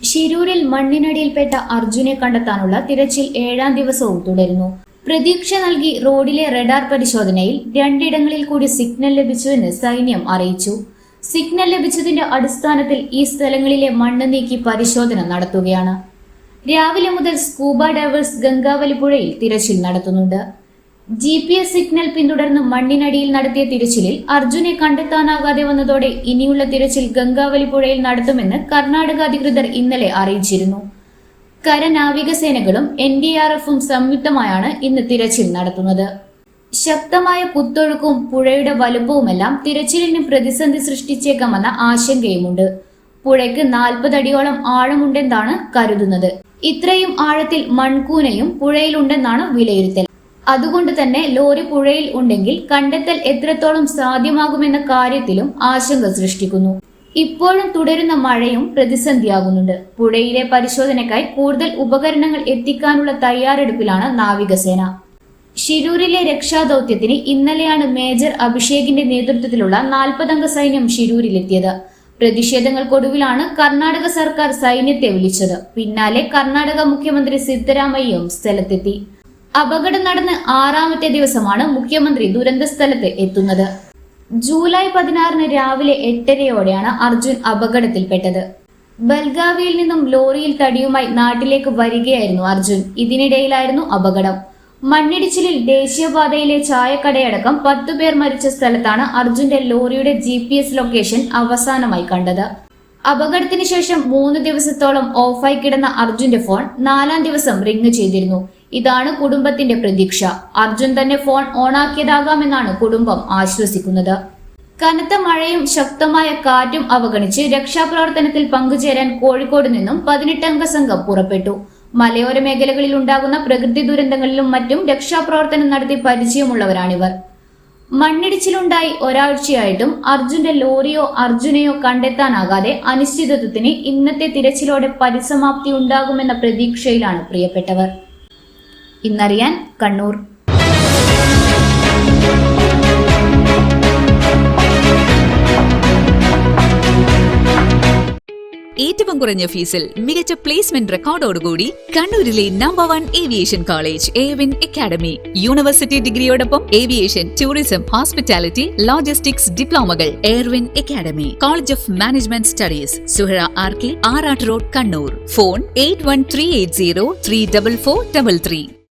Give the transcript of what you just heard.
ശിരൂരിൽ മണ്ണിനടിയിൽപ്പെട്ട അർജുനെ കണ്ടെത്താനുള്ള തിരച്ചിൽ 7ാം ദിവസവും തുടരുന്നു. പ്രതീക്ഷ നൽകി റോഡിലെ റഡാർ പരിശോധനയിൽ 2 ഇടങ്ങളിൽ കൂടി സിഗ്നൽ ലഭിച്ചുവെന്ന് സൈന്യം അറിയിച്ചു. സിഗ്നൽ ലഭിച്ചതിന്റെ അടിസ്ഥാനത്തിൽ ഈ സ്ഥലങ്ങളിലെ മണ്ണ് നീക്കി പരിശോധന നടത്തുകയാണ്. രാവിലെ മുതൽ സ്കൂബ ഡൈവേഴ്സ് ഗംഗാവലിപ്പുഴയിൽ തിരച്ചിൽ നടത്തുന്നുണ്ട്. GPS സിഗ്നൽ പിന്തുടർന്ന് മണ്ണിനടിയിൽ നടത്തിയ തിരച്ചിലിൽ അർജുനെ കണ്ടെത്താനാകാതെ വന്നതോടെ ഇനിയുള്ള തിരച്ചിൽ ഗംഗാവലിപ്പുഴയിൽ നടത്തുമെന്ന് കർണാടക അധികൃതർ ഇന്നലെ അറിയിച്ചിരുന്നു. കരനാവികസേനകളും NDRFും സംയുക്തമായാണ് ഇന്ന് തിരച്ചിൽ നടത്തുന്നത്. ശക്തമായ കുത്തൊഴുക്കും പുഴയുടെ വലുപ്പവുമെല്ലാം തിരച്ചിലിന് പ്രതിസന്ധി സൃഷ്ടിച്ചേക്കാമെന്ന ആശങ്കയുമുണ്ട്. പുഴയ്ക്ക് 40 അടിയോളം ആഴമുണ്ടെന്നാണ് കരുതുന്നത്. ഇത്രയും ആഴത്തിൽ മൺകൂനയും പുഴയിലുണ്ടെന്നാണ് വിലയിരുത്തൽ. അതുകൊണ്ട് തന്നെ ലോറി പുഴയിൽ ഉണ്ടെങ്കിൽ കണ്ടെത്തൽ എത്രത്തോളം സാധ്യമാകുമെന്ന കാര്യത്തിലും ആശങ്ക സൃഷ്ടിക്കുന്നു. ഇപ്പോഴും തുടരുന്ന മഴയും പ്രതിസന്ധിയാകുന്നുണ്ട്. പുഴയിലെ പരിശോധനയ്ക്കായി കൂടുതൽ ഉപകരണങ്ങൾ എത്തിക്കാനുള്ള തയ്യാറെടുപ്പിലാണ് നാവികസേന. ശിരൂരിലെ രക്ഷാദൌത്യത്തിന് ഇന്നലെയാണ് മേജർ അഭിഷേകിന്റെ നേതൃത്വത്തിലുള്ള 40 അംഗ സൈന്യം ശിരൂരിലെത്തിയത്. പ്രതിഷേധങ്ങൾക്കൊടുവിലാണ് കർണാടക സർക്കാർ സൈന്യത്തെ വിളിച്ചത്. പിന്നാലെ കർണാടക മുഖ്യമന്ത്രി സിദ്ധരാമയ്യയും സ്ഥലത്തെത്തി. അപകടം നടന്ന് 6ാമത്തെ ദിവസമാണ് മുഖ്യമന്ത്രി ദുരന്ത സ്ഥലത്ത് എത്തുന്നത്. ജൂലൈ 16 രാവിലെ 8:30യോടെയാണ് അർജുൻ അപകടത്തിൽപ്പെട്ടത്. ബൽഗാവിയിൽ നിന്നും ലോറിയിൽ തടിയുമായി നാട്ടിലേക്ക് വരികയായിരുന്നു അർജുൻ. ഇതിനിടയിലായിരുന്നു അപകടം. മണ്ണിടിച്ചിലിൽ ദേശീയപാതയിലെ ചായക്കടയടക്കം 10 പേർ മരിച്ച സ്ഥലത്താണ് അർജുന്റെ ലോറിയുടെ GPS ലൊക്കേഷൻ അവസാനമായി കണ്ടത്. അപകടത്തിന് ശേഷം 3 ദിവസത്തോളം ഓഫായി കിടന്ന അർജുന്റെ ഫോൺ 4ാം ദിവസം റിംഗ് ചെയ്തിരുന്നു. ഇതാണ് കുടുംബത്തിന്റെ പ്രതീക്ഷ. അർജുൻ തന്നെ ഫോൺ ഓണാക്കിയതാകാമെന്നാണ് കുടുംബം ആശ്വസിക്കുന്നത്. കനത്ത മഴയും ശക്തമായ കാറ്റും അവഗണിച്ച് രക്ഷാപ്രവർത്തനത്തിൽ പങ്കുചേരാൻ കോഴിക്കോട് നിന്നും 18 അംഗ സംഘം പുറപ്പെട്ടു. മലയോര മേഖലകളിൽ ഉണ്ടാകുന്ന പ്രകൃതി ദുരന്തങ്ങളിലും മറ്റും രക്ഷാപ്രവർത്തനം നടത്തി പരിചയമുള്ളവരാണിവർ. മണ്ണിടിച്ചിലുണ്ടായി ഒരാഴ്ചയായിട്ടും അർജുന്റെ ലോറിയോ അർജുനെയോ കണ്ടെത്താനാകാതെ അനിശ്ചിതത്വത്തിന് ഇന്നത്തെ തിരച്ചിലോടെ പരിസമാപ്തി ഉണ്ടാകുമെന്ന പ്രതീക്ഷയിലാണ് പ്രിയപ്പെട്ടവർ. ഇന്നറിയാൻ കണ്ണൂർ. ഏറ്റവും കുറഞ്ഞ ഫീസിൽ മികച്ച പ്ലേസ്മെന്റ് റെക്കോർഡോടുകൂടി കണ്ണൂരിലെ number 1 aviation college AWIN academy. University ഡിഗ്രിയോടൊപ്പം ഏവിയേഷൻ, ടൂറിസം, ഹോസ്പിറ്റാലിറ്റി, ലോജിസ്റ്റിക്സ് ഡിപ്ലോമകൾ. AWIN academy, college of management studies, Suhara RK, Arattu road, Kannur. Phone 8138034433.